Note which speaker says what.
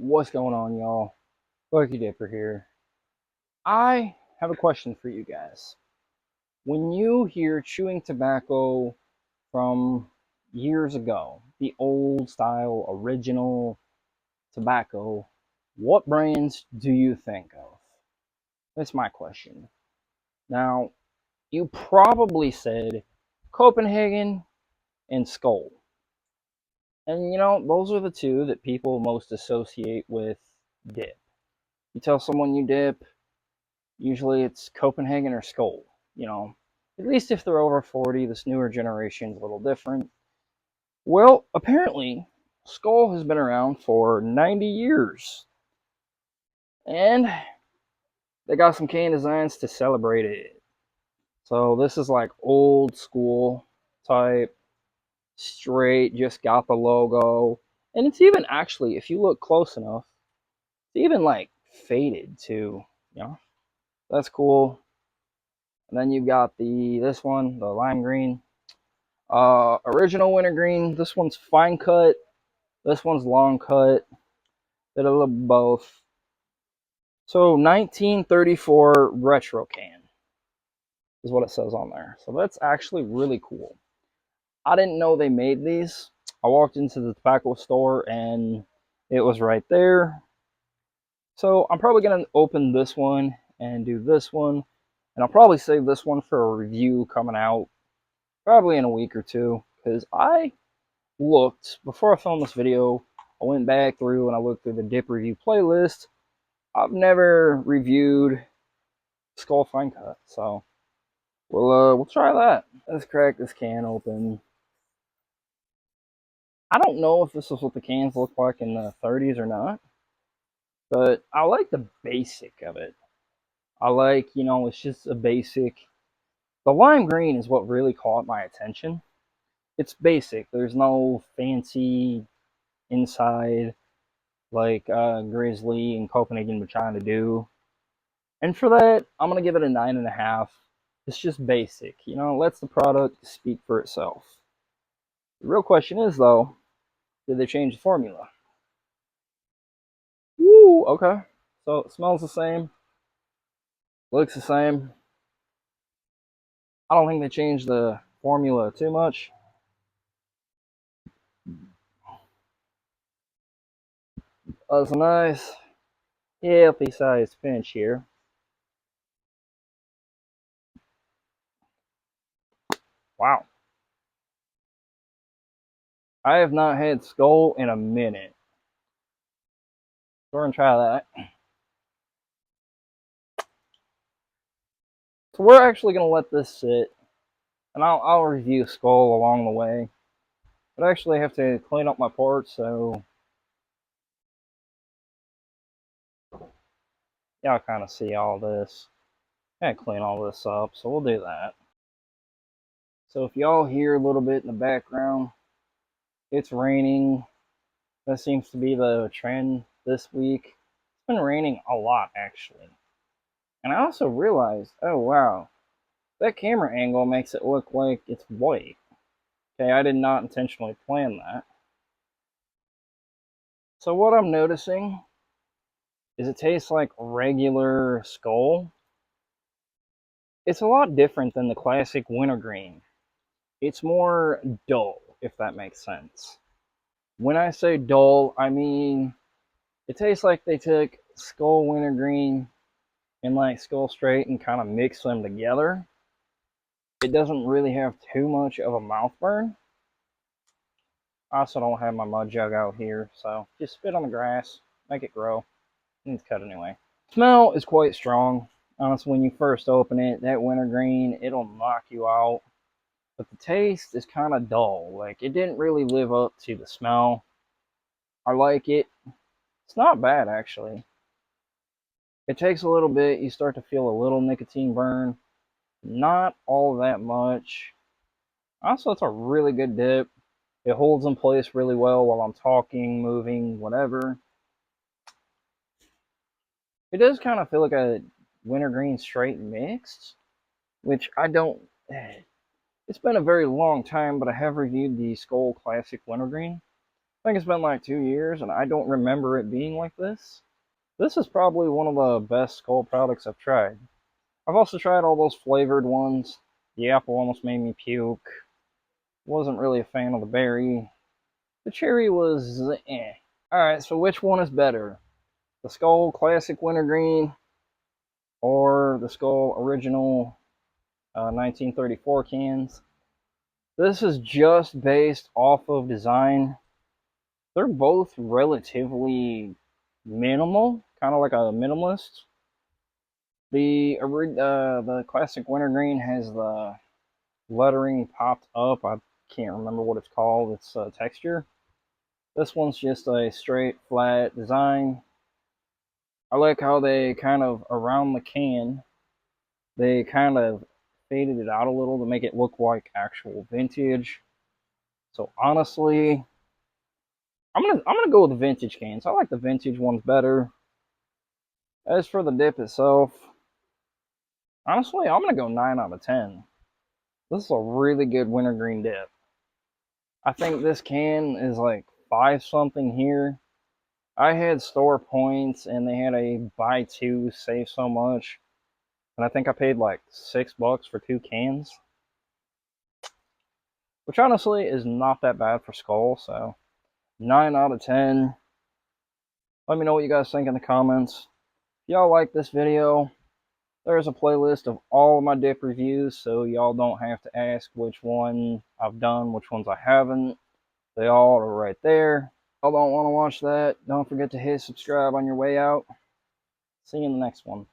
Speaker 1: What's going on, y'all? Lucky Dipper here. I have a question for you guys. When you hear chewing tobacco from years ago, the old style original tobacco, what brands do you think of? That's my question. Now, you probably said Copenhagen and Skoal. And those are the two that people most associate with dip. You tell someone you dip, usually it's Copenhagen or Skoal. You know, at least if they're over 40, this newer generation is a little different. Well, apparently, Skoal has been around for 90 years, and they got some can designs to celebrate it. So this is like old school type, straight, just got the logo. And it's even actually, if you look close enough, it's even like faded too. You know, that's cool. And then you've got this one, the lime green. Original wintergreen. This one's fine cut. This one's long cut. Did a little both. So 1934 retro can is what it says on there. So that's actually really cool. I didn't know they made these. I walked into the tobacco store and it was right there. So I'm probably gonna open this one and do this one, and I'll probably save this one for a review coming out probably in a week or two because I looked before I filmed this video. I went back through and I looked through the dip review playlist. I've never reviewed Skull Fine Cut, so we'll try that. Let's crack this can open. I don't know if this is what the cans look like in the 30s or not, but I like the basic of it. I like, it's just a basic. The lime green is what really caught my attention. It's basic. There's no fancy inside like Grizzly and Copenhagen were trying to do. And for that, I'm gonna give it a 9.5. It's just basic, lets the product speak for itself. The real question is though, did they change the formula? Woo, okay. So it smells the same, looks the same. I don't think they changed the formula too much. That's a nice, healthy sized pinch here. Wow. I have not had Skoal in a minute. Go and try that. So we're actually gonna let this sit, and I'll review Skoal along the way. But I actually have to clean up my parts, so y'all kind of see all this. I gotta clean all this up, so we'll do that. So if y'all hear a little bit in the background, it's raining. That seems to be the trend this week. It's been raining a lot, actually. And I also realized, oh wow, that camera angle makes it look like it's white. Okay, I did not intentionally plan that. So what I'm noticing is it tastes like regular Skoal. It's a lot different than the classic wintergreen. It's more dull, if that makes sense. When I say dull, I mean it tastes like they took Skoal wintergreen and like Skoal straight and kind of mixed them together. It doesn't really have too much of a mouth burn. I also don't have my mud jug out here, so just spit on the grass, make it grow, and it's cut anyway. Smell is quite strong. Honestly, when you first open it, that wintergreen, it'll knock you out. But the taste is kind of dull. Like, it didn't really live up to the smell. I like it. It's not bad, actually. It takes a little bit. You start to feel a little nicotine burn. Not all that much. Also, it's a really good dip. It holds in place really well while I'm talking, moving, whatever. It does kind of feel like a wintergreen straight mixed, which I don't. It's been a very long time, but I have reviewed the Skoal Classic Wintergreen. I think it's been like 2 years, and I don't remember it being like this. This is probably one of the best Skoal products I've tried. I've also tried all those flavored ones. The apple almost made me puke. Wasn't really a fan of the berry. The cherry was eh. Alright, so which one is better? The Skoal Classic Wintergreen or the Skoal Original 1934 cans? This is just based off of design. They're both relatively minimal, kind of like a minimalist. The classic wintergreen has the lettering popped up. I can't remember what it's called. It's texture. This one's just a straight flat design. I like how they kind of around the can they kind of faded it out a little to make it look like actual vintage. So honestly, I'm gonna go with the vintage cans. I like the vintage ones better. As for the dip itself, honestly, I'm gonna go 9 out of 10. This is a really good wintergreen dip. I think this can is like 5 something here. I had store points and they had a buy two save so much, and I think I paid like $6 for 2 cans, which honestly is not that bad for Skoal. So 9 out of 10. Let me know what you guys think in the comments. If y'all like this video, there's a playlist of all of my dip reviews, so y'all don't have to ask which one I've done, which ones I haven't. They all are right there. Y'all don't want to watch that, don't forget to hit subscribe on your way out. See you in the next one.